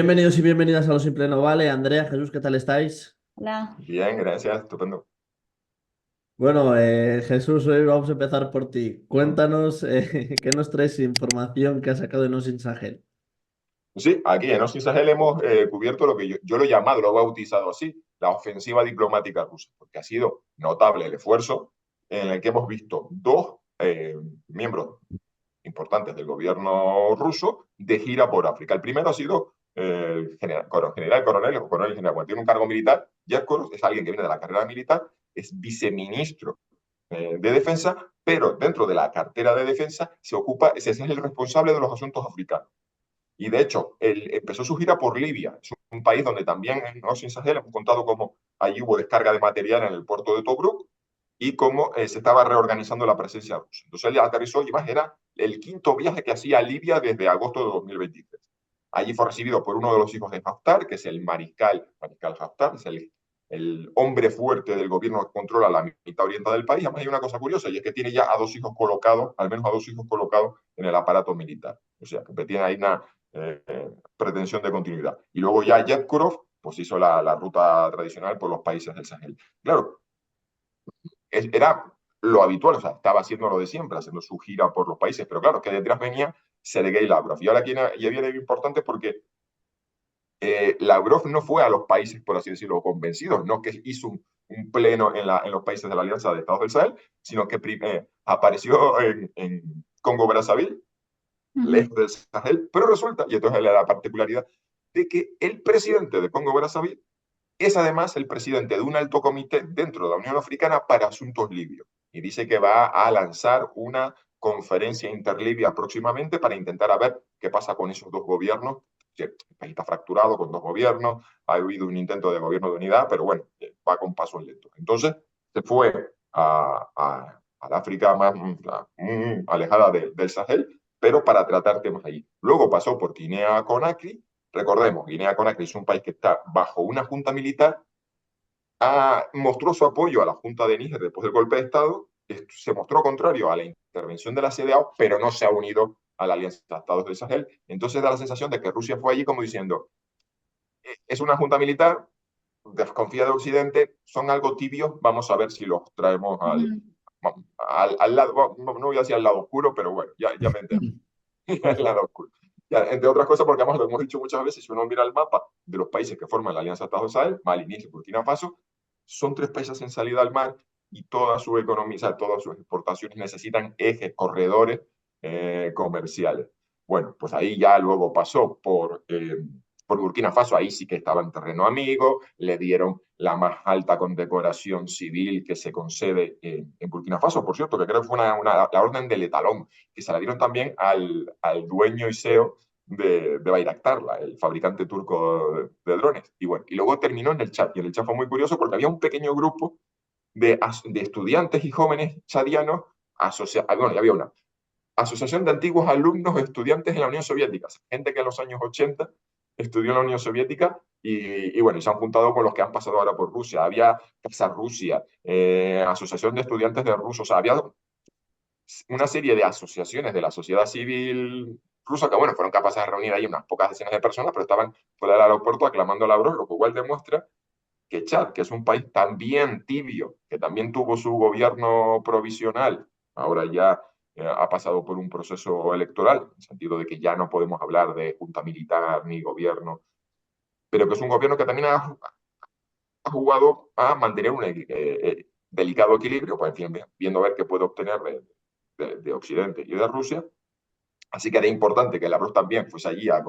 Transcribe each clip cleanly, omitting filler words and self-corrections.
Bienvenidos y bienvenidas a Lo Simple No Vale. Andrea, Jesús, ¿qué tal estáis? Hola. Bien, gracias, estupendo. Bueno, Jesús, hoy vamos a empezar por ti. Cuéntanos qué nos traes información que has sacado de Nos Sahel. Sí, aquí en Osin Sahel hemos cubierto lo que yo lo he llamado, lo he bautizado así, la ofensiva diplomática rusa, porque ha sido notable el esfuerzo en el que hemos visto dos miembros importantes del gobierno ruso de gira por África. El primero ha sido el coronel o coronel general, bueno, tiene un cargo militar. Yevkorov es alguien que viene de la carrera militar, es viceministro de defensa, pero dentro de la cartera de defensa ese es el responsable de los asuntos africanos. Y de hecho, él empezó su gira por Libia. Es un país donde también en Osin Sahel hemos contado cómo allí hubo descarga de material en el puerto de Tobruk y cómo se estaba reorganizando la presencia rusa. Entonces él aterrizó y más era el quinto viaje que hacía a Libia desde agosto de 2023. Allí fue recibido por uno de los hijos de Haftar, que es el mariscal Haftar, es el hombre fuerte del gobierno que controla la mitad oriental del país. Además hay una cosa curiosa, y es que tiene ya a dos hijos colocados, al menos a dos hijos colocados en el aparato militar. O sea, que tiene ahí una pretensión de continuidad. Y luego ya Yevkurov pues hizo la ruta tradicional por los países del Sahel. Claro, era lo habitual, o sea, estaba haciendo lo de siempre, haciendo su gira por los países, pero claro, que detrás venía Sergei Lavrov. Y ahora aquí viene lo importante porque Lavrov no fue a los países, por así decirlo, convencidos, no que hizo un pleno en los países de la Alianza de Estados del Sahel, sino que apareció en Congo-Brazzaville, Ujú. lejos del Sahel, pero resulta, y entonces es la particularidad, de que el presidente de Congo-Brazzaville es además el presidente de un alto comité dentro de la Unión Africana para asuntos libios. Y dice que va a lanzar una conferencia interlibia próximamente para intentar a ver qué pasa con esos dos gobiernos. El país está fracturado con dos gobiernos, ha habido un intento de gobierno de unidad, pero bueno, va con paso lento. Entonces se fue al África más alejada del Sahel, pero para tratar temas allí. Luego pasó por Guinea-Conakry. Recordemos, Guinea-Conakry es un país que está bajo una junta militar, mostró su apoyo a la junta de Níger después del golpe de Estado, se mostró contrario a la intervención de la CEDEAO, pero no se ha unido a la Alianza de Estados del Sahel. Entonces da la sensación de que Rusia fue allí como diciendo, es una junta militar, desconfía de Occidente, son algo tibios, vamos a ver si los traemos Ujú. al lado, no voy a decir al lado oscuro, pero bueno, ya me entiendo. El lado oscuro. Ya, entre otras cosas, porque además lo hemos dicho muchas veces, si uno mira el mapa de los países que forman la Alianza Estados Sahel, Mali, Níger, Burkina Faso, son tres países en salida al mar y toda su economía, o sea, todas sus exportaciones necesitan ejes, corredores comerciales. Bueno, pues ahí ya luego pasó por Burkina Faso, ahí sí que estaba en terreno amigo, le dieron la más alta condecoración civil que se concede en Burkina Faso, por cierto, que creo que fue la orden del etalón, que se la dieron también al dueño y CEO de Bayraktar, el fabricante turco de drones. Y bueno, y luego terminó en el Chad. Y en el Chad fue muy curioso porque había un pequeño grupo de estudiantes y jóvenes chadianos, bueno, ya había una asociación de antiguos alumnos estudiantes en la Unión Soviética, gente que en los años 80 estudió en la Unión Soviética y bueno, y se han juntado con los que han pasado ahora por Rusia. Había Casa Rusia, Asociación de Estudiantes de Rusos, o sea, había una serie de asociaciones de la sociedad civil rusa que, bueno, fueron capaces de reunir ahí unas pocas decenas de personas, pero estaban fuera del aeropuerto aclamando a la Bros, lo que igual demuestra que Chad, que es un país también tibio, que también tuvo su gobierno provisional, ahora ya ha pasado por un proceso electoral, en el sentido de que ya no podemos hablar de junta militar ni gobierno, pero que es un gobierno que también ha jugado a mantener un delicado equilibrio, pues, en fin, viendo a ver qué puede obtener de Occidente y de Rusia. Así que era importante que Lavrov también fuese allí a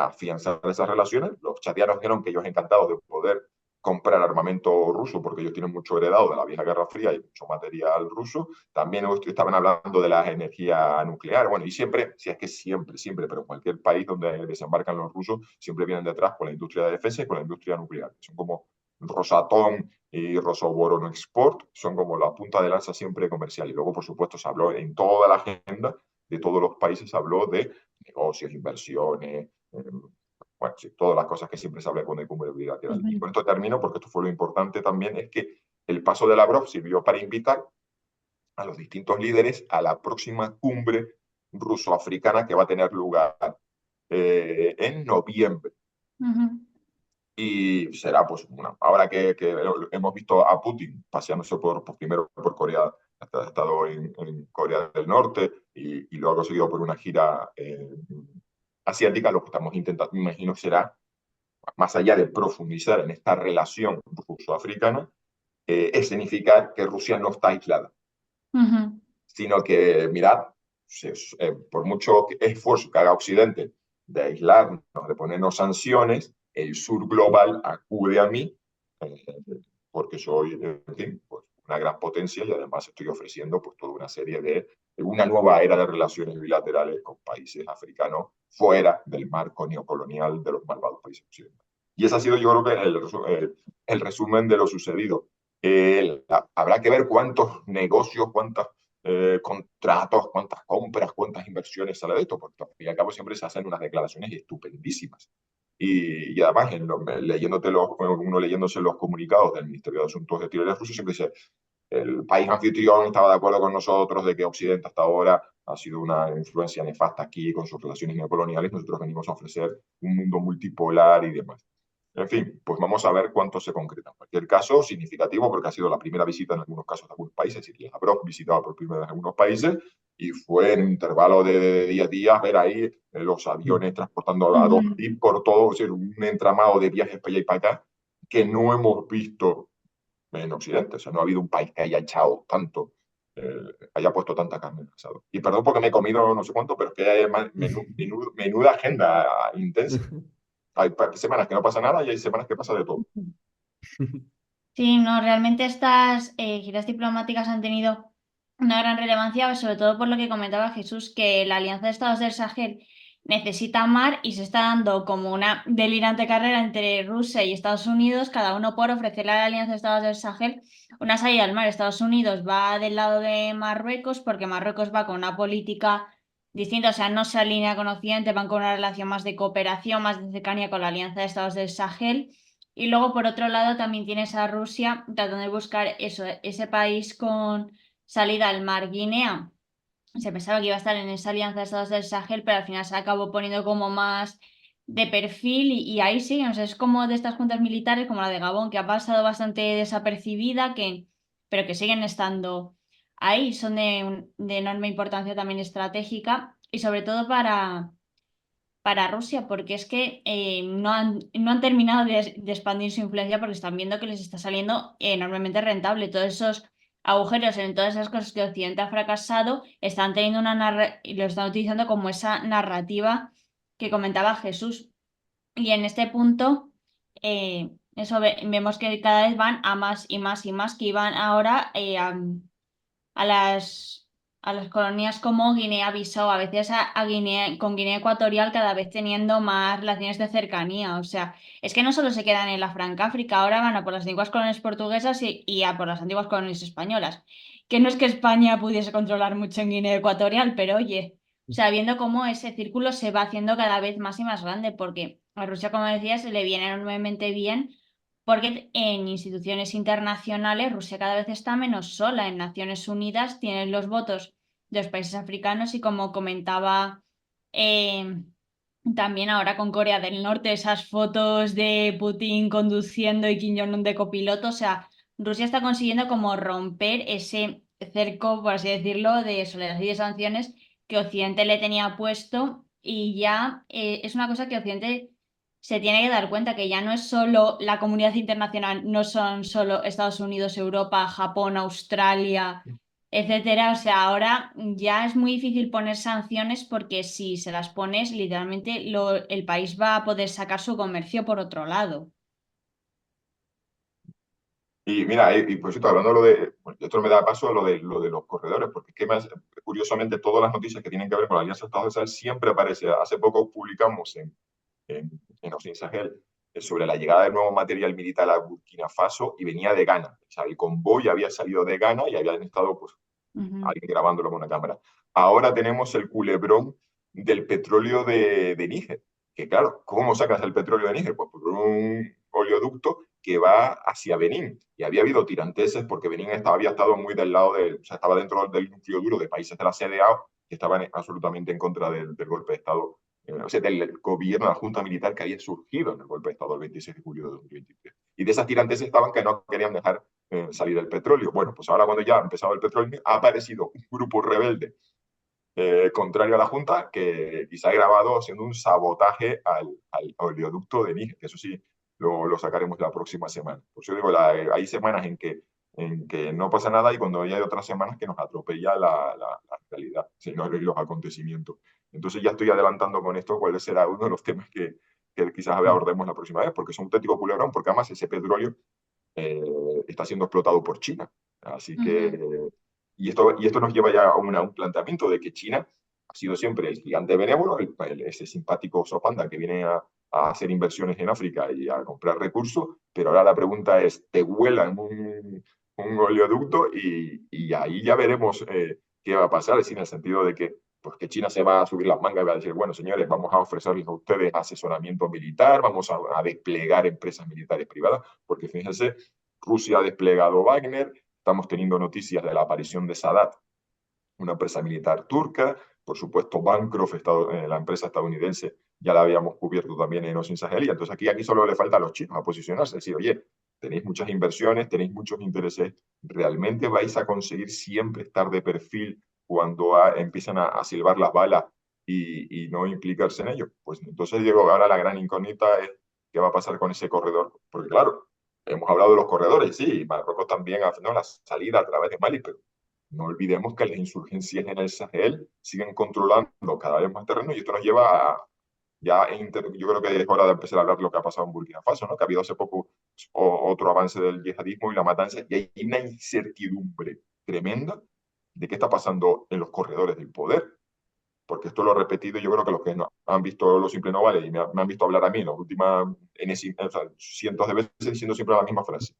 afianzar esas relaciones. Los chatianos dijeron que ellos encantados de poder comprar armamento ruso porque ellos tienen mucho heredado de la vieja Guerra Fría y mucho material ruso. También estaban hablando de la energía nuclear. Bueno, y siempre, si es que siempre, pero en cualquier país donde desembarcan los rusos, siempre vienen detrás con la industria de defensa y con la industria nuclear. Son como Rosatom y Rosoboronexport, son como la punta de lanza siempre comercial. Y luego, por supuesto, se habló en toda la agenda de todos los países, se habló de negocios, inversiones, bueno, sí, todas las cosas que siempre se habla cuando hay cumbre bilateral. Y Ujú. con esto termino porque esto fue lo importante también, es que el paso de Lavrov sirvió para invitar a los distintos líderes a la próxima cumbre ruso-africana que va a tener lugar en noviembre. Ujú. Y será, pues, ahora que hemos visto a Putin paseándose primero por Corea, ha estado en Corea del Norte y luego ha seguido por una gira asiática, lo que estamos intentando, me imagino, será, más allá de profundizar en esta relación ruso-africana, es significar que Rusia no está aislada, Ujú. sino que, mirad, por mucho esfuerzo que haga Occidente de aislarnos, de ponernos sanciones, el sur global acude a mí eh, porque soy, en fin, pues, una gran potencia y además estoy ofreciendo pues, toda una serie de una nueva era de relaciones bilaterales con países africanos fuera del marco neocolonial de los malvados países occidentales. Y ese ha sido, yo creo que el resumen de lo sucedido. Habrá que ver cuántos negocios, cuántos contratos, cuántas compras, cuántas inversiones sale de esto, porque al fin y al cabo siempre se hacen unas declaraciones estupendísimas. Y además, uno leyéndose los comunicados del Ministerio de Asuntos Exteriores ruso, siempre dice, el país anfitrión estaba de acuerdo con nosotros de que Occidente hasta ahora ha sido una influencia nefasta aquí con sus relaciones neocoloniales. Nosotros venimos a ofrecer un mundo multipolar y demás. En fin, pues vamos a ver cuánto se concreta. En cualquier caso, significativo porque ha sido la primera visita en algunos casos de algunos países, es decir, Lavrov visitaba por primera vez algunos países y fue en un intervalo de día a día ver ahí los aviones transportando a dos Ujú. y por todo, es decir, un entramado de viajes para allá y para acá que no hemos visto en Occidente. O sea, no ha habido un país que haya echado tanto, haya puesto tanta carne en el asado. Y perdón porque me he comido no sé cuánto, pero es que hay menuda agenda intensa. Hay semanas que no pasa nada y hay semanas que pasa de todo. Sí, no, realmente estas giras diplomáticas han tenido una gran relevancia, sobre todo por lo que comentaba Jesús, que la Alianza de Estados del Sahel necesita mar y se está dando como una delirante carrera entre Rusia y Estados Unidos, cada uno por ofrecerle a la Alianza de Estados del Sahel una salida al mar. Estados Unidos va del lado de Marruecos porque Marruecos va con una política distinta, o sea, no se alinea con Occidente, van con una relación más de cooperación, más de cercanía con la Alianza de Estados del Sahel. Y luego, por otro lado, también tienes a Rusia tratando de buscar eso, ese país con salida al mar. Guinea se pensaba que iba a estar en esa alianza de estados del Sahel, pero al final se acabó poniendo como más de perfil y ahí sí, o sea, es como de estas juntas militares, como la de Gabón, que ha pasado bastante desapercibida, pero que siguen estando ahí, son de enorme importancia también estratégica y sobre todo para Rusia, porque es que no han terminado de expandir su influencia porque están viendo que les está saliendo enormemente rentable. Todos esos agujeros en todas esas cosas que Occidente ha fracasado, están teniendo y lo están utilizando como esa narrativa que comentaba Jesús. Y en este punto, vemos que cada vez van a más y más y más, que iban ahora a las, a las colonias como Guinea-Bissau, a veces con Guinea Ecuatorial cada vez teniendo más relaciones de cercanía. O sea, es que no solo se quedan en la Franca África, ahora van a por las antiguas colonias portuguesas y a por las antiguas colonias españolas. Que no es que España pudiese controlar mucho en Guinea Ecuatorial, pero oye, o sea, viendo cómo ese círculo se va haciendo cada vez más y más grande, porque a Rusia, como decías, le viene enormemente bien porque en instituciones internacionales Rusia cada vez está menos sola. En Naciones Unidas tienen los votos de los países africanos y como comentaba eh, también ahora con Corea del Norte, esas fotos de Putin conduciendo y Kim Jong-un de copiloto, o sea, Rusia está consiguiendo como romper ese cerco, por así decirlo, de soledad y de sanciones que Occidente le tenía puesto y ya es una cosa que Occidente se tiene que dar cuenta que ya no es solo la comunidad internacional, no son solo Estados Unidos, Europa, Japón, Australia, etcétera. O sea, ahora ya es muy difícil poner sanciones porque si se las pones, literalmente el país va a poder sacar su comercio por otro lado. Y mira, y por cierto, hablando de lo de, bueno, esto me da paso a lo de los corredores, porque es que más, curiosamente todas las noticias que tienen que ver con la Alianza de Estados de Sahel siempre aparece. Hace poco publicamos en Osin Sahel sobre la llegada de nuevo material militar a Burkina Faso y venía de Ghana. O sea, el convoy había salido de Ghana y habían estado pues, Ujú. alguien grabándolo con una cámara. Ahora tenemos el culebrón del petróleo de Níger. Que claro, ¿cómo sacas el petróleo de Níger? Pues por un oleoducto que va hacia Benín. Y había habido tiranteses porque Benín había estado muy del lado o sea, estaba dentro del núcleo duro de países de la CDAO que estaban absolutamente en contra del golpe de Estado o sea, del gobierno de la Junta Militar que había surgido en el golpe de Estado el 26 de julio de 2023. Y de esas tirantes estaban que no querían dejar salir el petróleo. Bueno, pues ahora cuando ya ha empezado el petróleo, ha aparecido un grupo rebelde contrario a la Junta que quizá ha grabado haciendo un sabotaje al oleoducto de Níger, que eso sí lo sacaremos la próxima semana. Por eso digo, hay semanas en que no pasa nada y cuando hay otras semanas que nos atropella la realidad, sino los acontecimientos. Entonces ya estoy adelantando con esto cuál será uno de los temas que quizás abordemos la próxima vez, porque es un auténtico culebrón, porque además ese petróleo está siendo explotado por China. Así que, y esto nos lleva ya a un planteamiento de que China ha sido siempre el gigante benévolo, ese simpático sopanda que viene a hacer inversiones en África y a comprar recursos, pero ahora la pregunta es, ¿te vuelan un oleoducto? Y ahí ya veremos qué va a pasar, es decir, en el sentido de que pues que China se va a subir las mangas y va a decir, bueno, señores, vamos a ofrecerles a ustedes asesoramiento militar, vamos a desplegar empresas militares privadas, porque fíjense, Rusia ha desplegado Wagner, estamos teniendo noticias de la aparición de Sadat, una empresa militar turca, por supuesto Bancroft, la empresa estadounidense, ya la habíamos cubierto también en Ocean Sahel, entonces aquí solo le falta a los chinos a posicionarse, es decir, oye, tenéis muchas inversiones, tenéis muchos intereses, ¿realmente vais a conseguir siempre estar de perfil cuando empiezan a silbar las balas y no implicarse en ello? Pues entonces, Diego, ahora la gran incógnita es qué va a pasar con ese corredor, porque claro, hemos hablado de los corredores, sí, Marruecos también, no, la salida a través de Mali, pero no olvidemos que las insurgencias en el Sahel siguen controlando cada vez más terreno y esto nos lleva a, yo creo que es hora de empezar a hablar de lo que ha pasado en Burkina Faso, ¿no? Que ha habido hace poco otro avance del yihadismo y la matanza, y hay una incertidumbre tremenda de qué está pasando en los corredores del poder, porque esto lo he repetido, yo creo que los que no, han visto Lo Simple No Vale y me han visto hablar a mí en las últimas o sea, cientos de veces diciendo siempre la misma frase.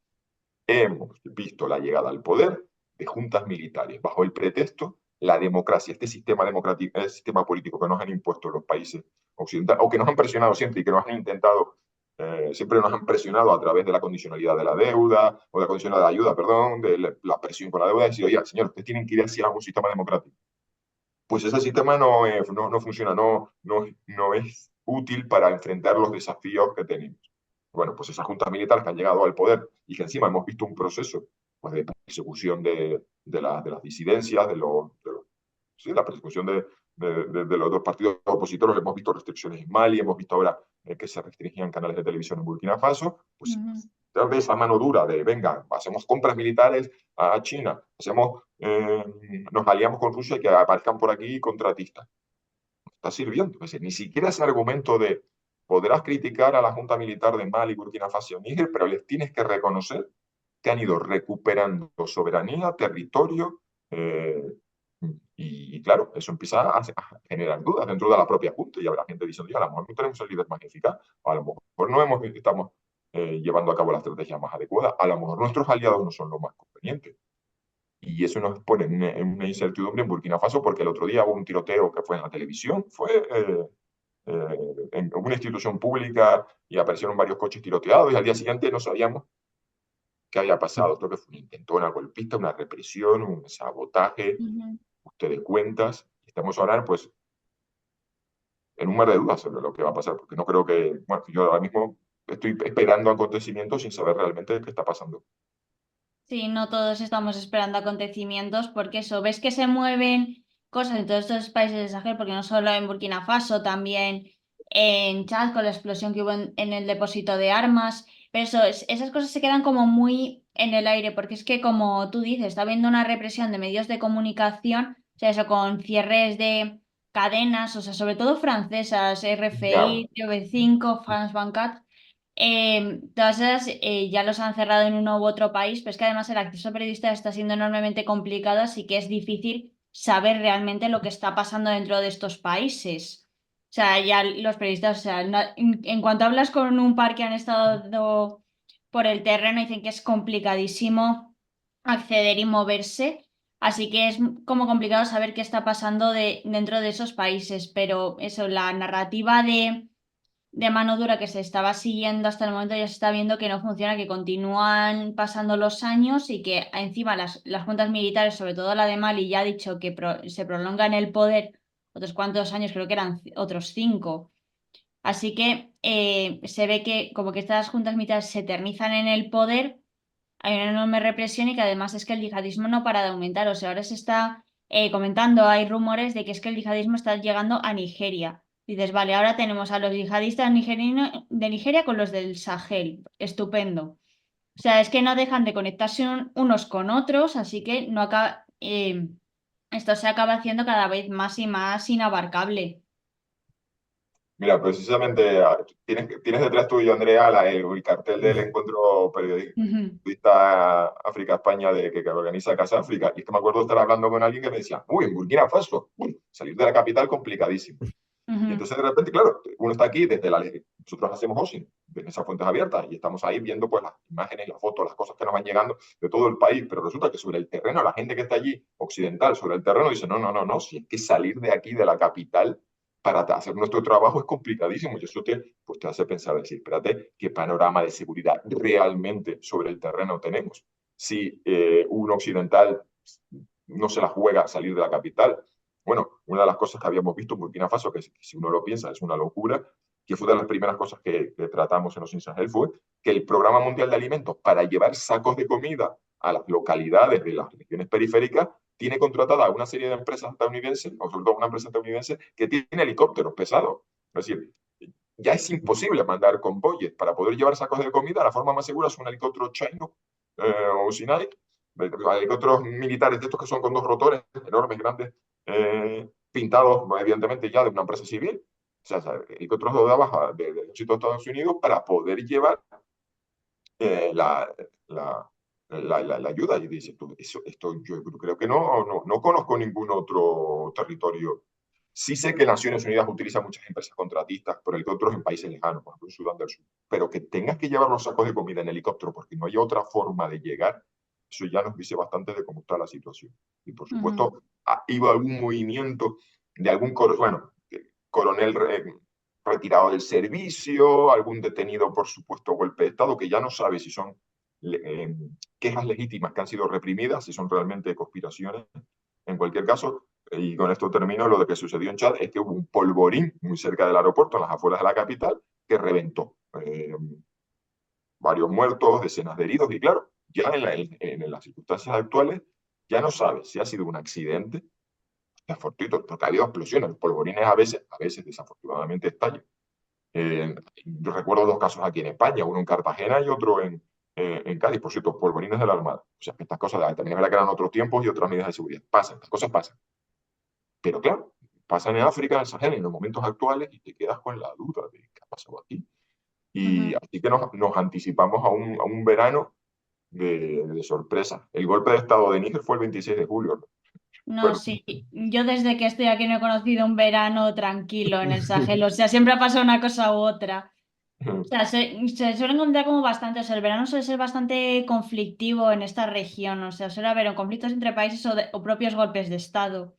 Hemos visto la llegada al poder de juntas militares bajo el pretexto la democracia, este sistema democrático, el sistema político que nos han impuesto los países occidentales, o que nos han presionado siempre y que nos han intentado, siempre nos han presionado a través de la condicionalidad de la deuda, o de la condicionalidad de la ayuda, perdón, de la presión con la deuda, y decir, oye, señor, ustedes tienen que ir hacia un sistema democrático. Pues ese sistema no funciona, no es útil para enfrentar los desafíos que tenemos. Bueno, pues esas juntas militares que han llegado al poder y que encima hemos visto un proceso pues, de persecución de las disidencias, sí, la persecución de los dos partidos opositores, hemos visto restricciones en Mali, hemos visto ahora que se restringían canales de televisión en Burkina Faso, pues tal vez esa mano dura de, venga, hacemos compras militares a China, nos aliamos con Rusia y que aparezcan por aquí contratistas. No está sirviendo. Es decir, ni siquiera ese argumento de podrás criticar a la Junta Militar de Mali, Burkina Faso y Níger, pero les tienes que reconocer que han ido recuperando soberanía, territorio, y claro, eso empieza a generar dudas dentro de la propia Junta y habrá gente diciendo, ya, a lo mejor no tenemos el líder más eficaz, a lo mejor no estamos llevando a cabo la estrategia más adecuada, a lo mejor nuestros aliados no son los más convenientes. Y eso nos pone en una incertidumbre en Burkina Faso porque el otro día hubo un tiroteo que fue en la televisión, fue en una institución pública y aparecieron varios coches tiroteados y al día siguiente no sabíamos qué había pasado. Creo que fue un intentona golpista, una represión, un sabotaje, ustedes cuentas. Estamos ahora pues en un mar de dudas sobre lo que va a pasar, porque no creo que, bueno, yo ahora mismo estoy esperando acontecimientos sin saber realmente qué está pasando. Sí, no todos estamos esperando acontecimientos porque eso, ves que se mueven cosas en todos estos países del Sahel, porque no solo en Burkina Faso, también en Chad con la explosión que hubo en el depósito de armas, pero eso, esas cosas se quedan como muy en el aire, porque es que como tú dices, está habiendo una represión de medios de comunicación, o sea, eso con cierres de cadenas, o sea, sobre todo francesas, Ya. RFI, TV5, France 24. Todas esas ya los han cerrado en uno u otro país, pero es que además el acceso a periodistas está siendo enormemente complicado, así que es difícil saber realmente lo que está pasando dentro de estos países. O sea, ya los periodistas, o sea, en cuanto hablas con un par que han estado por el terreno, dicen que es complicadísimo acceder y moverse, así que es como complicado saber qué está pasando dentro de esos países, pero eso, la narrativa de mano dura que se estaba siguiendo hasta el momento ya se está viendo que no funciona, que continúan pasando los años y que encima las juntas militares, sobre todo la de Mali, ya ha dicho que se prolonga en el poder otros cuantos años, creo que eran otros 5. Así que se ve que como que estas juntas militares se eternizan en el poder, hay una enorme represión y que además es que el yihadismo no para de aumentar. O sea, ahora se está comentando, hay rumores de que es que el yihadismo está llegando a Nigeria. Dices, vale, ahora tenemos a los yihadistas de Nigeria con los del Sahel. Estupendo. O sea, es que no dejan de conectarse unos con otros, así que no acaba, esto se acaba haciendo cada vez más y más inabarcable. Mira, precisamente tienes detrás tuyo, Andrea, el cartel del encuentro Ujú, periodista África-España que organiza Casa África. Y es que me acuerdo estar hablando con alguien que me decía, uy, en Burkina Faso, uy, salir de la capital complicadísimo. Y ujú, entonces de repente, claro, uno está aquí nosotros hacemos hosting desde esas fuentes abiertas y estamos ahí viendo pues las imágenes, las fotos, las cosas que nos van llegando de todo el país, pero resulta que sobre el terreno, la gente que está allí, occidental, sobre el terreno, dice, no, no, no, no, si es que salir de aquí, de la capital, para hacer nuestro trabajo es complicadísimo y eso pues te hace pensar, decir, espérate, ¿qué panorama de seguridad realmente sobre el terreno tenemos? Si un occidental no se la juega a salir de la capital. Bueno, una de las cosas que habíamos visto en Burkina Faso, que si uno lo piensa es una locura, que fue de las primeras cosas que tratamos en los Sahel, fue que el Programa Mundial de Alimentos para llevar sacos de comida a las localidades de las regiones periféricas tiene contratada a una serie de empresas estadounidenses, o sobre todo una empresa estadounidense, que tiene helicópteros pesados. Es decir, ya es imposible mandar convoyes para poder llevar sacos de comida. La forma más segura es un helicóptero chino o Sinai, helicópteros militares de estos que son con 2 rotores enormes, grandes, pintados evidentemente ya de una empresa civil. O sea, helicópteros de baja del ejército de Estados Unidos para poder llevar eh, la, la, la ayuda. Y dices tú, esto yo creo que no conozco ningún otro territorio. Sí sé que Naciones Unidas utiliza muchas empresas contratistas por helicópteros en países lejanos, por ejemplo en Sudán del Sur, pero que tengas que llevar los sacos de comida en helicóptero porque no hay otra forma de llegar, eso ya nos dice bastante de cómo está la situación. Y por ujú, supuesto, ha ido algún movimiento de algún coronel retirado del servicio, algún detenido por supuesto golpe de Estado, que ya no sabe si son eh, quejas legítimas que han sido reprimidas, si son realmente conspiraciones. En cualquier caso, y con esto termino, lo de que sucedió en Chad es que hubo un polvorín muy cerca del aeropuerto, en las afueras de la capital, que reventó. Varios muertos, decenas de heridos, y claro, ya en las circunstancias actuales, ya no sabe si ha sido un accidente, fortuito, porque ha habido explosiones, los polvorines a veces desafortunadamente estallan. Yo recuerdo 2 casos aquí en España, uno en Cartagena y otro en Cádiz, por cierto, polvorines de la Armada. O sea, estas cosas también es verdad que eran otros tiempos y otras medidas de seguridad. Pasan, estas cosas pasan. Pero claro, pasan en África, en el Sahel, en los momentos actuales y te quedas con la duda de qué ha pasado aquí. Y ujú. así que nos anticipamos a un verano de sorpresa. El golpe de Estado de Níger fue el 26 de julio. No, Bueno, sí, yo desde que estoy aquí no he conocido un verano tranquilo en el Sahel, o sea, siempre ha pasado una cosa u otra. O sea, se suele encontrar como bastante, o sea, el verano suele ser bastante conflictivo en esta región, o sea, suele haber conflictos entre países o propios golpes de Estado.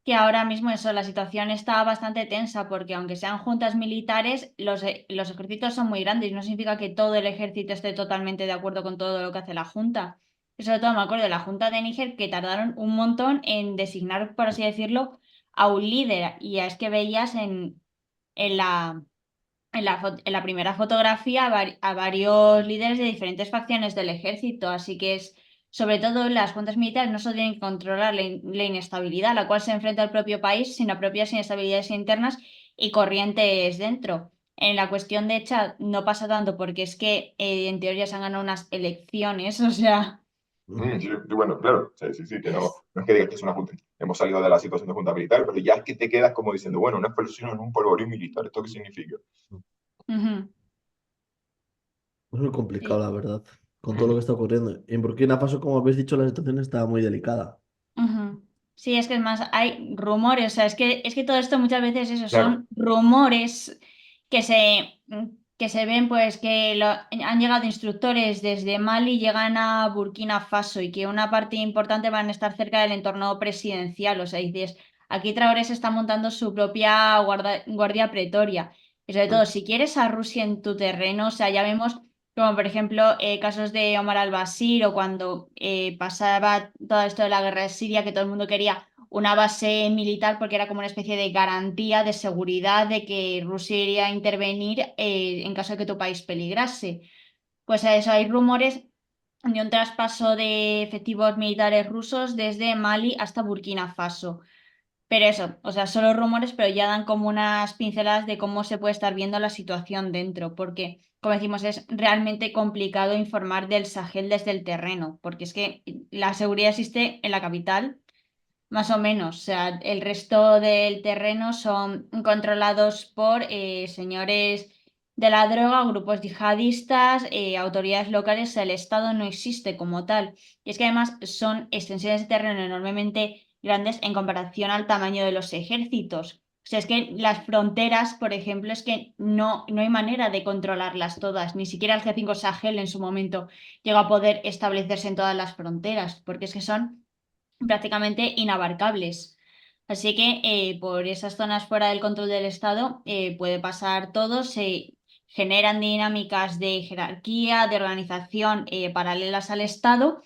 Que ahora mismo eso, la situación está bastante tensa porque aunque sean juntas militares, los ejércitos son muy grandes y no significa que todo el ejército esté totalmente de acuerdo con todo lo que hace la junta. Y sobre todo me acuerdo de la junta de Níger que tardaron un montón en designar, por así decirlo, a un líder. Y ya es que veías en la, en la primera fotografía a varios líderes de diferentes facciones del ejército, así que es, sobre todo las juntas militares no solo tienen que controlar la inestabilidad a la cual se enfrenta el propio país, sino propias inestabilidades internas y corrientes dentro. En la cuestión de Chad no pasa tanto porque es que en teoría se han ganado unas elecciones, o sea, sí, bueno, claro, sí, sí, sí, que no es que digas que es una junta, hemos salido de la situación de junta militar, pero ya es que te quedas como diciendo, bueno, una explosión en un polvorín militar, ¿esto qué significa? ujú, Es muy complicado, sí. la verdad, con todo lo que está ocurriendo. En Burkina Faso, como habéis dicho, la situación está muy delicada. Ujú. Sí, es que es más, hay rumores, o sea, es que todo esto muchas veces eso, Claro. son rumores que se, que se ven, pues que han llegado instructores desde Mali, llegan a Burkina Faso y que una parte importante van a estar cerca del entorno presidencial, o sea, dices, aquí Traoré se está montando su propia guardia pretoria. Y sobre todo, si quieres a Rusia en tu terreno, o sea, ya vemos como por ejemplo casos de Omar al-Bashir o cuando pasaba todo esto de la guerra de Siria, que todo el mundo quería una base militar porque era como una especie de garantía de seguridad de que Rusia iría a intervenir en caso de que tu país peligrase. Pues a eso hay rumores de un traspaso de efectivos militares rusos desde Mali hasta Burkina Faso. Pero eso, o sea, solo rumores, pero ya dan como unas pinceladas de cómo se puede estar viendo la situación dentro, porque, como decimos, es realmente complicado informar del Sahel desde el terreno, porque es que la seguridad existe en la capital, más o menos, o sea, el resto del terreno son controlados por señores de la droga, grupos yihadistas, autoridades locales, o sea, el Estado no existe como tal. Y es que además son extensiones de terreno enormemente grandes en comparación al tamaño de los ejércitos. O sea, es que las fronteras, por ejemplo, es que no hay manera de controlarlas todas. Ni siquiera el G5 Sahel en su momento llegó a poder establecerse en todas las fronteras, porque es que son prácticamente inabarcables. Así que por esas zonas fuera del control del Estado puede pasar todo, se generan dinámicas de jerarquía, de organización paralelas al Estado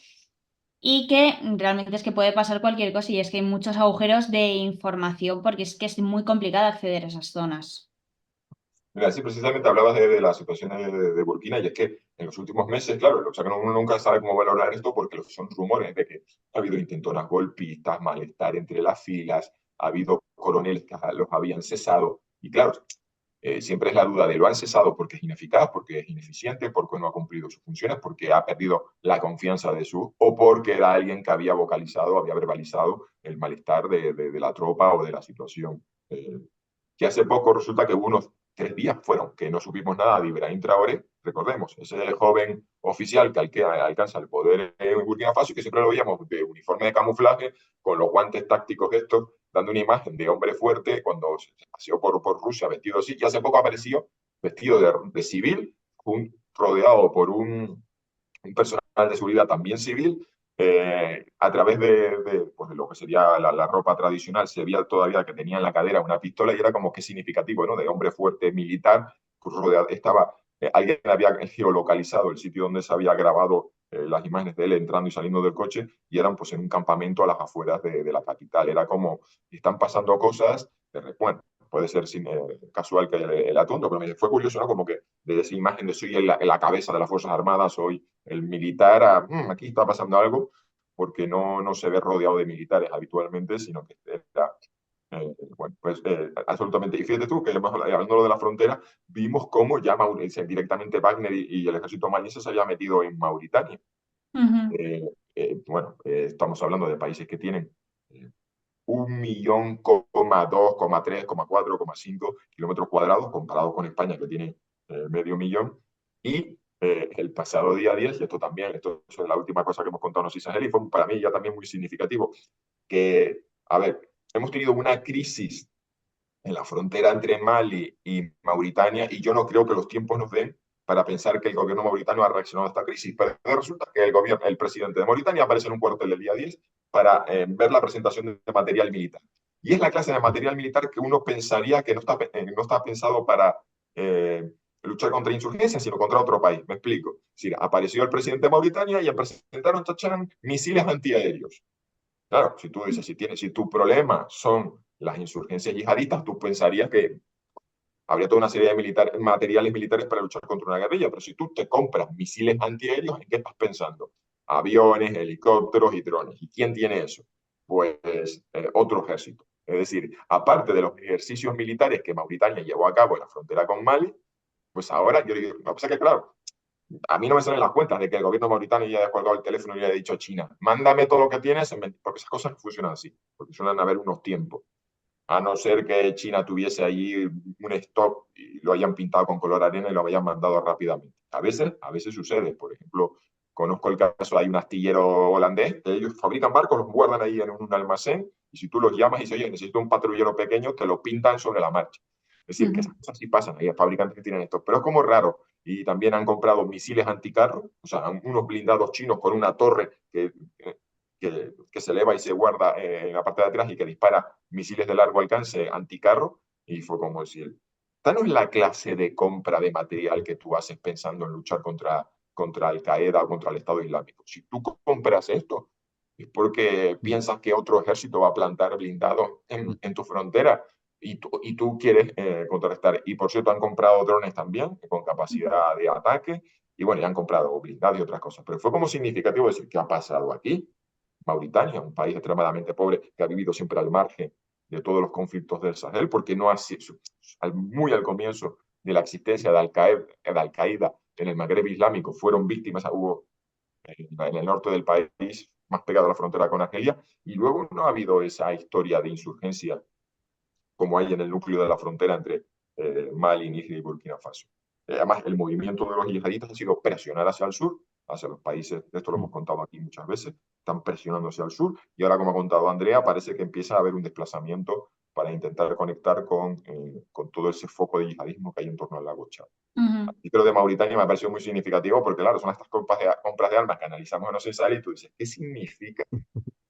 y que realmente es que puede pasar cualquier cosa y es que hay muchos agujeros de información porque es que es muy complicado acceder a esas zonas. Mira, sí, precisamente hablabas de la situación de Burkina y es que en los últimos meses, claro, o sea, que uno nunca sabe cómo valorar esto porque son rumores de que ha habido intentonas golpistas, malestar entre las filas, ha habido coroneles que los habían cesado y claro, siempre es la duda de lo han cesado porque es ineficaz, porque es ineficiente, porque no ha cumplido sus funciones, porque ha perdido la confianza de su, o porque era alguien que había vocalizado, había verbalizado el malestar de la tropa o de la situación. Que hace poco resulta que hubo unos 3 días fueron que no supimos nada de Ibrahim Traoré, recordemos, ese joven oficial que alcanza el poder en Burkina Faso y que siempre lo veíamos de uniforme de camuflaje, con los guantes tácticos estos, dando una imagen de hombre fuerte cuando se paseó por Rusia vestido así, y hace poco apareció vestido de civil, rodeado por un personal de seguridad también civil, a través pues de lo que sería la ropa tradicional, se veía todavía que tenía en la cadera una pistola y era como que significativo, ¿no? De hombre fuerte militar, pues rodeado, estaba, alguien había geolocalizado el sitio donde se había grabado las imágenes de él entrando y saliendo del coche y eran pues en un campamento a las afueras de la capital. Era como, están pasando cosas, bueno, puede ser casual que el atuendo, pero me fue curioso, ¿no? Como que de esa imagen de soy la cabeza de las Fuerzas Armadas, soy el militar, aquí está pasando algo, porque no se ve rodeado de militares habitualmente, sino que está, bueno, pues absolutamente. Y fíjate tú que hablando de la frontera, vimos cómo ya directamente Wagner y el ejército malinese se había metido en Mauritania. Ujú. Bueno, estamos hablando de países que tienen 1,2 millón, 3, 4, 5 kilómetros cuadrados, comparado con España, que tiene medio millón. Y el pasado día 10, y esto también, esto es la última cosa que hemos contado en Sahel, y fue para mí ya también muy significativo, que, a ver, hemos tenido una crisis en la frontera entre Mali y Mauritania, y yo no creo que los tiempos nos den para pensar que el gobierno mauritano ha reaccionado a esta crisis. Pero resulta que el presidente de Mauritania aparece en un cuartel del día 10 para ver la presentación de material militar. Y es la clase de material militar que uno pensaría que no está pensado para luchar contra insurgencias, sino contra otro país. Me explico. Es decir, apareció el presidente de Mauritania y presentaron misiles antiaéreos. Claro, si tú dices, si tu problema son las insurgencias yihadistas, tú pensarías que habría toda una serie de materiales militares para luchar contra una guerrilla, pero si tú te compras misiles antiaéreos, ¿en qué estás pensando? Aviones, helicópteros y drones. ¿Y quién tiene eso? Pues otro ejército. Es decir, aparte de los ejercicios militares que Mauritania llevó a cabo en la frontera con Mali, pues ahora yo digo, lo que pasa es que claro, a mí no me salen las cuentas de que el gobierno mauritano ya haya colgado el teléfono y le haya dicho a China, mándame todo lo que tienes, porque esas cosas no funcionan así, porque suelen haber unos tiempos. A no ser que China tuviese allí un stock y lo hayan pintado con color arena y lo hayan mandado rápidamente. A veces sucede. Por ejemplo, conozco el caso, hay un astillero holandés, que ellos fabrican barcos, los guardan ahí en un almacén y si tú los llamas y dices, oye, necesito un patrullero pequeño, te lo pintan sobre la marcha. Es decir, que esas cosas sí pasan, hay fabricantes que tienen esto, pero es como raro. Y también han comprado misiles anticarro, o sea, unos blindados chinos con una torre que se eleva y se guarda en la parte de atrás y que dispara misiles de largo alcance anticarro. Y fue como decir, esta no es la clase de compra de material que tú haces pensando en luchar contra Al Qaeda o contra el Estado Islámico. Si tú compras esto, es porque piensas que otro ejército va a plantar blindados en tu frontera y tú quieres contrarrestar. Y por cierto, han comprado drones también con capacidad de ataque y bueno, ya han comprado blindados y otras cosas. Pero fue como significativo decir, ¿qué ha pasado aquí? Mauritania, un país extremadamente pobre que ha vivido siempre al margen de todos los conflictos del Sahel, porque no ha sido, muy al comienzo de la existencia de Al-Qaeda en el Magreb Islámico, fueron víctimas, hubo en el norte del país, más pegado a la frontera con Argelia, y luego no ha habido esa historia de insurgencia como hay en el núcleo de la frontera entre Mali, Níger y Burkina Faso. Además, el movimiento de los yihadistas ha sido presionar hacia el sur, hacia los países, esto lo hemos contado aquí muchas veces, están presionando hacia el sur, y ahora, como ha contado Andrea, parece que empieza a haber un desplazamiento para intentar conectar con todo ese foco de yihadismo que hay en torno al lago Chad. Y creo de Mauritania me ha parecido muy significativo porque, claro, son estas compras de armas que analizamos en OCESAL y tú dices, ¿qué significa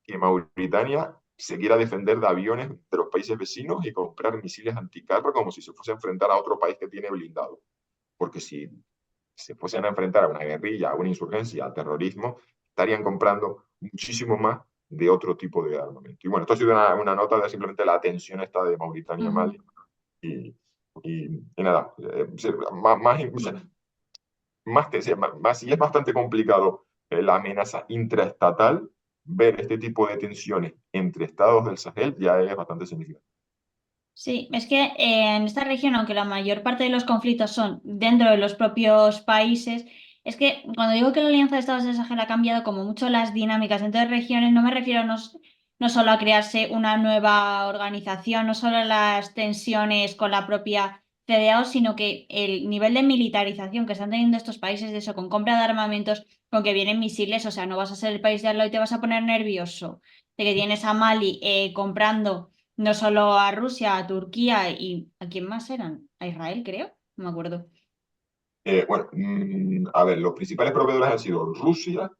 que Mauritania se quiera defender de aviones de los países vecinos y comprar misiles anticarro como si se fuese a enfrentar a otro país que tiene blindado? Porque si se fuesen a enfrentar a una guerrilla, a una insurgencia, al terrorismo, estarían comprando muchísimo más de otro tipo de armamento. Y bueno, esto ha sido una nota de simplemente la tensión esta de Mauritania-Mali. Y nada, y es bastante complicado la amenaza intraestatal, ver este tipo de tensiones entre estados del Sahel ya es bastante significativo. Sí, es que en esta región, aunque la mayor parte de los conflictos son dentro de los propios países, es que cuando digo que la Alianza de Estados del Sahel ha cambiado como mucho las dinámicas dentro de regiones, no me refiero no solo a crearse una nueva organización, no solo a las tensiones con la propia CDAO, sino que el nivel de militarización que están teniendo estos países, de eso, con compra de armamentos, con que vienen misiles, o sea, no vas a ser el país de al lado y te vas a poner nervioso de que tienes a Mali comprando no solo a Rusia, a Turquía y ¿a quién más eran? A Israel, creo. No me acuerdo. Bueno, a ver, los principales proveedores han sido Rusia,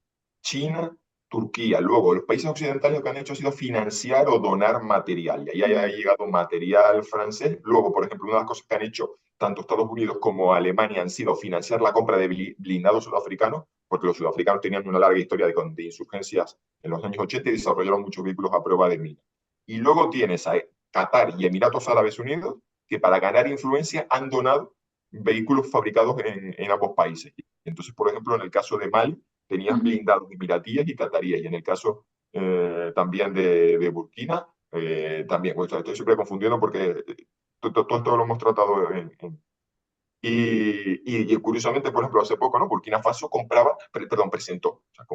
China, Turquía. Luego, los países occidentales lo que han hecho ha sido financiar o donar material. Y ahí ha llegado material francés. Luego, por ejemplo, una de las cosas que han hecho tanto Estados Unidos como Alemania han sido financiar la compra de blindados sudafricanos, porque los sudafricanos tenían una larga historia de insurgencias en los años 80 y desarrollaron muchos vehículos a prueba de mina. Y luego tienes a Qatar y Emiratos Árabes Unidos, que para ganar influencia han donado vehículos fabricados en ambos países. Entonces, por ejemplo, en el caso de Mali, tenías blindados emiratíes y cataríes, y en el caso también de Burkina, también, bueno, estoy siempre confundiendo porque todo esto lo hemos tratado y curiosamente, por ejemplo, hace poco, ¿no? Burkina Faso presentó, o sea,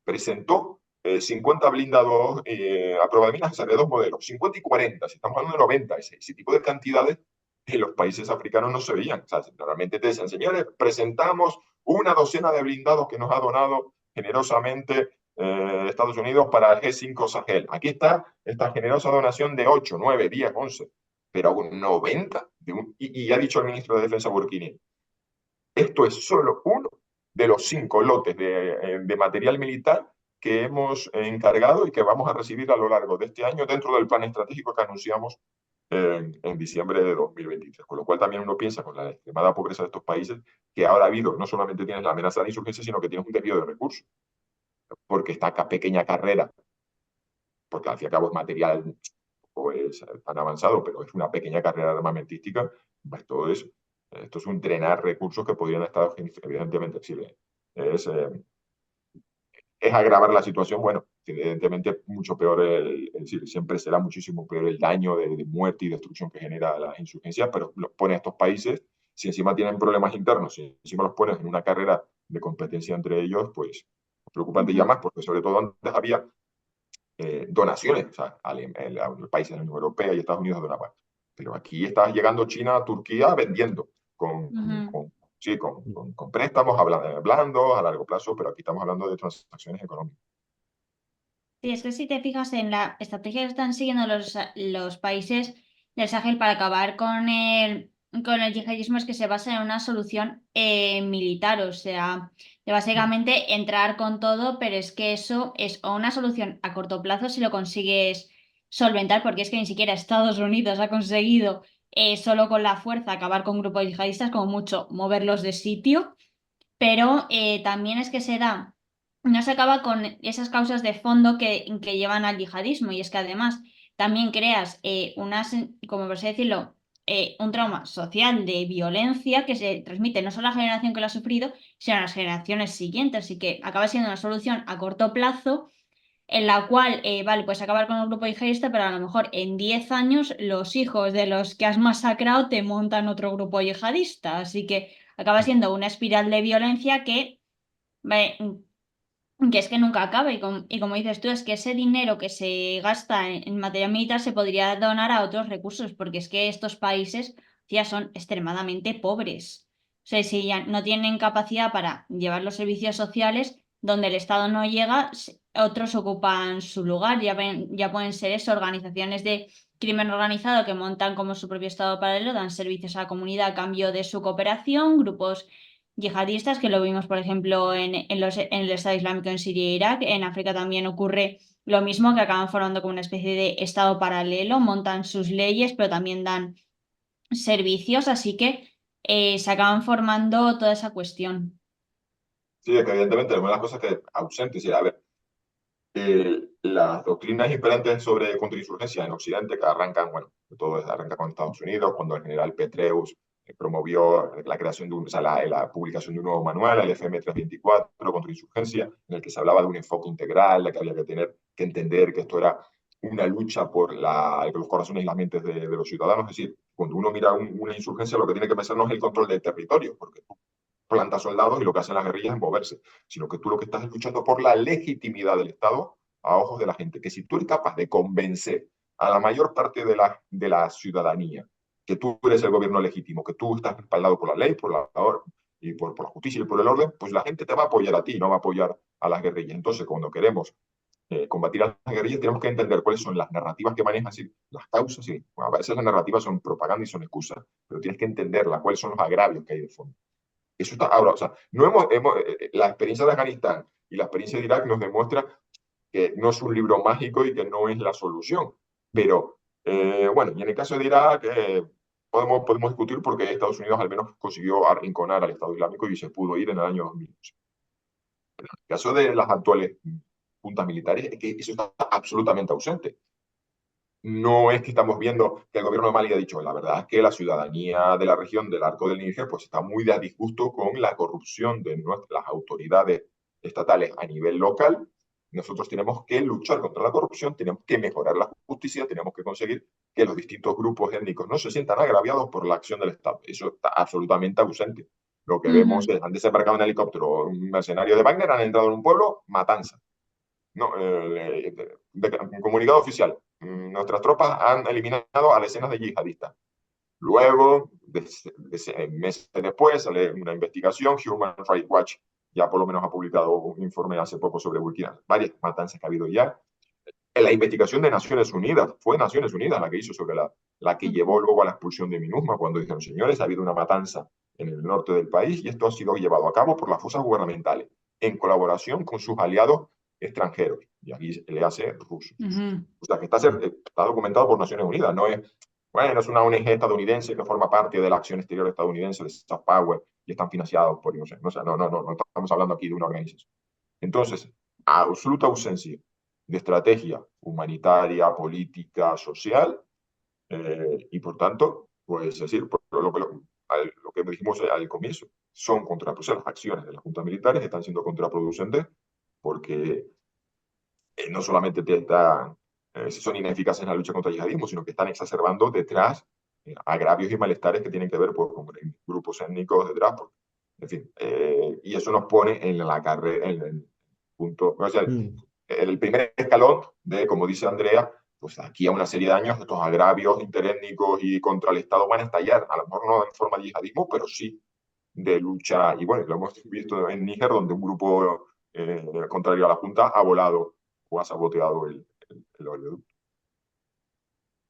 presentó 50 blindados a prueba de minas, o sea, de dos modelos, 50 y 40, si estamos hablando de 90, ese tipo de cantidades en los países africanos no se veían. O sea, normalmente te decían, señores, presentamos una docena de blindados que nos ha donado generosamente Estados Unidos para el G5 Sahel. Aquí está esta generosa donación de 8, 9, 10, 11, pero 90. Y ha dicho el ministro de Defensa burkini, esto es solo uno de los 5 lotes de material militar que hemos encargado y que vamos a recibir a lo largo de este año dentro del plan estratégico que anunciamos en diciembre de 2023. Con lo cual también uno piensa con la extremada pobreza de estos países que ahora ha habido, no solamente tienes la amenaza de insurgencia, sino que tienes un desvío de recursos. Porque esta pequeña carrera, porque al fin y al cabo es material pues, tan avanzado, pero es una pequeña carrera armamentística, pues esto es un drenar recursos que podrían estar evidentemente es agravar la situación, bueno, evidentemente mucho peor, siempre será muchísimo peor el daño de muerte y destrucción que genera la insurgencia, pero los pone a estos países, si encima tienen problemas internos, si encima los pones en una carrera de competencia entre ellos, pues preocupante ya más, porque sobre todo antes había donaciones, o sea, los países de la Unión Europea y Estados Unidos donaban, pero aquí está llegando China, Turquía vendiendo con préstamos hablando a largo plazo, pero aquí estamos hablando de transacciones económicas. Sí, es que si te fijas en la estrategia que están siguiendo los países del Sahel para acabar con el yihadismo es que se basa en una solución militar, o sea, de básicamente entrar con todo, pero es que eso es una solución a corto plazo si lo consigues solventar, porque es que ni siquiera Estados Unidos ha conseguido solo con la fuerza acabar con grupos yihadistas, como mucho moverlos de sitio, pero también es que se da no se acaba con esas causas de fondo que llevan al yihadismo. Y es que además también creas como por así decirlo, un trauma social de violencia que se transmite no solo a la generación que lo ha sufrido, sino a las generaciones siguientes. Así que acaba siendo una solución a corto plazo en la cual, vale, puedes acabar con el grupo yihadista, pero a lo mejor en 10 años los hijos de los que has masacrado te montan otro grupo yihadista. Así que acaba siendo una espiral de violencia ve, que es que nunca acaba. Y como dices tú, es que ese dinero que se gasta en material militar se podría donar a otros recursos, porque es que estos países ya son extremadamente pobres. O sea, si ya no tienen capacidad para llevar los servicios sociales, donde el Estado no llega, otros ocupan su lugar. Ya pueden ser eso, organizaciones de crimen organizado que montan como su propio Estado paralelo, dan servicios a la comunidad a cambio de su cooperación, grupos yihadistas, que lo vimos, por ejemplo, en el Estado Islámico en Siria e Irak. En África también ocurre lo mismo, que acaban formando como una especie de Estado paralelo, montan sus leyes, pero también dan servicios, así que se acaban formando toda esa cuestión. Sí, es que evidentemente una de las cosas que ausentes, a ver, las doctrinas imperantes sobre contrainsurgencia en Occidente, que arrancan, bueno, todo arranca con Estados Unidos, cuando el general Petraeus promovió la creación de o sea, la publicación de un nuevo manual, el FM 324, contrainsurgencia, en el que se hablaba de un enfoque integral, de que había que tener que entender que esto era una lucha por los corazones y las mentes de los ciudadanos. Es decir, cuando uno mira una insurgencia, lo que tiene que pensar no es el control del territorio, porque tú plantas soldados y lo que hacen las guerrillas es moverse, sino que tú lo que estás es luchando por la legitimidad del Estado a ojos de la gente. Que si tú eres capaz de convencer a la mayor parte de la ciudadanía que tú eres el gobierno legítimo, que tú estás respaldado por la ley, por la justicia y por el orden, pues la gente te va a apoyar a ti, no va a apoyar a las guerrillas. Entonces, cuando queremos combatir a las guerrillas, tenemos que entender cuáles son las narrativas que manejan, sí, las causas, sí. Bueno, a veces las narrativas son propaganda y son excusas, pero tienes que entenderlas, cuáles son los agravios que hay de fondo. Eso está ahora, o sea, no la experiencia de Afganistán y la experiencia de Irak nos demuestra que no es un libro mágico y que no es la solución. Pero, bueno, y en el caso de Irak, podemos discutir porque Estados Unidos al menos consiguió arrinconar al Estado Islámico y se pudo ir en el año 2011. En el caso de las actuales juntas militares, es que eso está absolutamente ausente. No es que estamos viendo que el gobierno de Mali ha dicho, la verdad es que la ciudadanía de la región del Arco del Níger pues está muy de disgusto con la corrupción de las autoridades estatales a nivel local. Nosotros tenemos que luchar contra la corrupción, tenemos que mejorar la justicia, tenemos que conseguir que los distintos grupos étnicos no se sientan agraviados por la acción del Estado. Eso está absolutamente ausente. Lo que vemos es, han desembarcado en helicóptero un mercenario de Wagner, han entrado en un pueblo, matanza. No, comunicado oficial. Nuestras tropas han eliminado a decenas de yihadistas. Luego, meses después, sale una investigación. Human Rights Watch ya por lo menos ha publicado un informe hace poco sobre Burkina. Varias matanzas que ha habido ya. En la investigación de Naciones Unidas, fue Naciones Unidas la que hizo sobre la que llevó luego a la expulsión de MINUSMA, cuando dijeron, señores, ha habido una matanza en el norte del país y esto ha sido llevado a cabo por las fuerzas gubernamentales, en colaboración con sus aliados extranjeros, y aquí le hace ruso. O sea, que está documentado por Naciones Unidas, no es, bueno, es una ONG estadounidense que forma parte de la acción exterior estadounidense de Soft Power y están financiados por, no sé, no estamos hablando aquí de una organización. Entonces, absoluta ausencia de estrategia humanitaria, política, social, y por tanto, pues es decir, lo que dijimos al comienzo, son contraproducentes, las acciones de las juntas militares están siendo contraproducentes porque no solamente son ineficaces en la lucha contra el yihadismo, sino que están exacerbando detrás agravios y malestares que tienen que ver pues, con grupos étnicos detrás. En fin, y eso nos pone en la carrera, en el punto, o sea, el primer escalón de, como dice Andrea, pues aquí a una serie de años estos agravios interétnicos y contra el Estado van a estallar, a lo mejor no en forma de yihadismo, pero sí de lucha, y bueno, lo hemos visto en Níger, donde un grupo contrario a la Junta ha volado o ha saboteado el oleoducto.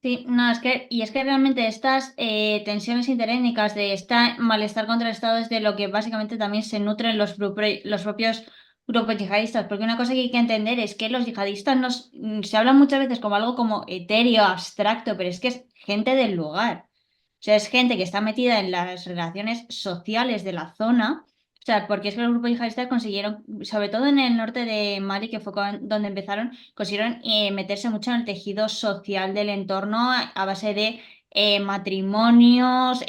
Sí, no, es que realmente estas tensiones interétnicas de este malestar contra el Estado es de lo que básicamente también se nutren los propios grupos yihadistas, porque una cosa que hay que entender es que los yihadistas se hablan muchas veces como algo como etéreo, abstracto, pero es que es gente del lugar. O sea, es gente que está metida en las relaciones sociales de la zona O sea, porque es que los grupos yihadistas consiguieron, sobre todo en el norte de Mali, que fue donde empezaron, consiguieron meterse mucho en el tejido social del entorno a base de matrimonios,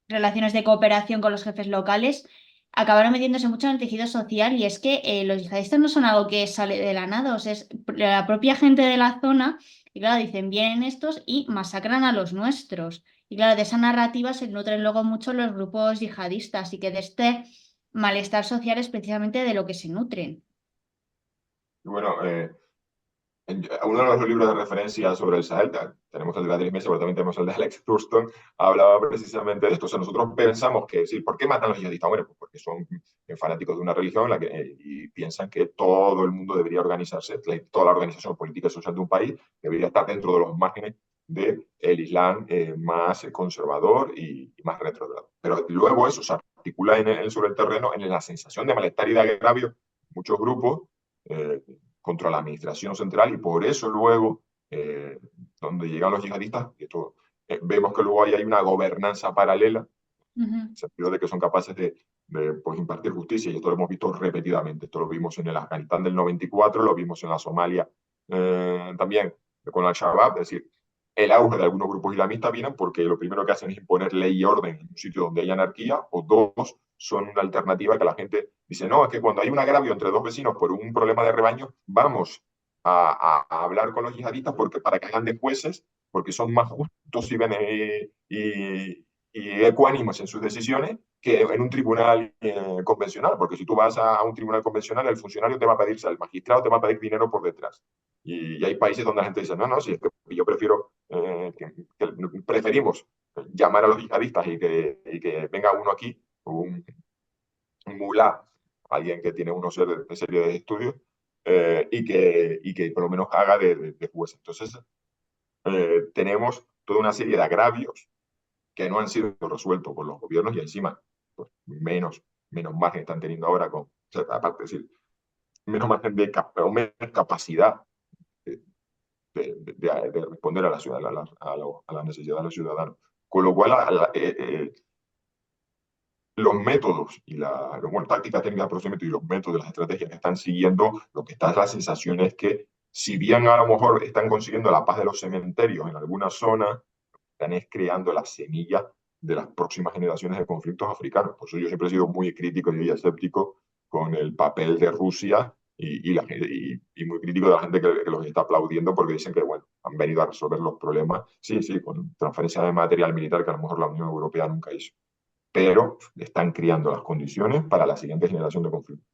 relaciones de cooperación con los jefes locales. Acabaron metiéndose mucho en el tejido social y es que los yihadistas no son algo que sale de la nada, o sea, es la propia gente de la zona y claro, dicen, vienen estos y masacran a los nuestros. Y claro, de esa narrativa se nutren luego mucho los grupos yihadistas y que de este malestar social es precisamente de lo que se nutren. Y bueno, uno de los libros de referencia sobre el Sahel, tenemos el de Beatriz Mesa, pero también tenemos el de Alex Thurston, hablaba precisamente de esto. O sea, nosotros pensamos que, sí, ¿por qué matan a los yihadistas? Bueno, pues porque son fanáticos de una religión y piensan que todo el mundo debería organizarse, toda la organización política y social de un país debería estar dentro de los márgenes del Islam más conservador y más retrógrado. Pero luego eso se articula sobre el terreno en la sensación de malestar y de agravio. Muchos grupos contra la administración central y por eso luego, donde llegan los yihadistas, esto, vemos que luego hay una gobernanza paralela, en el sentido de que son capaces de pues, impartir justicia y esto lo hemos visto repetidamente. Esto lo vimos en el Afganistán del 94, lo vimos en la Somalia también con Al-Shabaab, es decir, el auge de algunos grupos islamistas vienen porque lo primero que hacen es imponer ley y orden en un sitio donde hay anarquía, o dos, son una alternativa que la gente dice, no, es que cuando hay un agravio entre dos vecinos por un problema de rebaño, vamos a hablar con los yihadistas porque, para que hagan de jueces, porque son más justos y ecuánimos en sus decisiones que en un tribunal convencional, porque si tú vas a un tribunal convencional, el funcionario te va a pedir, el magistrado te va a pedir dinero por detrás. Y hay países donde la gente dice, no, no, si es que yo prefiero, preferimos llamar a los yihadistas y que venga uno aquí, un mulá, alguien que tiene unos serie de estudios, y que por lo menos haga de juez. Entonces, tenemos toda una serie de agravios que no han sido resueltos por los gobiernos y encima, pues, menos margen están teniendo ahora con, o sea, aparte de decir, menos margen o menos capacidad de responder a la ciudad, a la necesidad de los ciudadanos. Con lo cual, los métodos y bueno, tácticas, técnicas, procedimientos y los métodos, las estrategias que están siguiendo, lo que está es la sensación es que, si bien a lo mejor están consiguiendo la paz de los cementerios en alguna zona, están es creando la semilla de las próximas generaciones de conflictos africanos. Por eso yo siempre he sido muy crítico y escéptico con el papel de Rusia y muy crítico de la gente que los está aplaudiendo porque dicen que, bueno, han venido a resolver los problemas, sí, sí, con transferencia de material militar que a lo mejor la Unión Europea nunca hizo, pero están creando las condiciones para la siguiente generación de conflictos.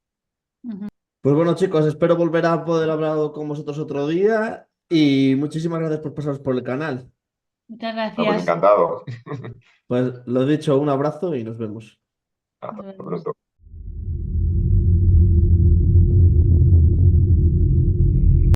Pues bueno, chicos, espero volver a poder hablar con vosotros otro día y muchísimas gracias por pasaros por el canal. Muchas Ah, pues gracias. encantado. Pues lo dicho, un abrazo y nos vemos. Hasta pronto.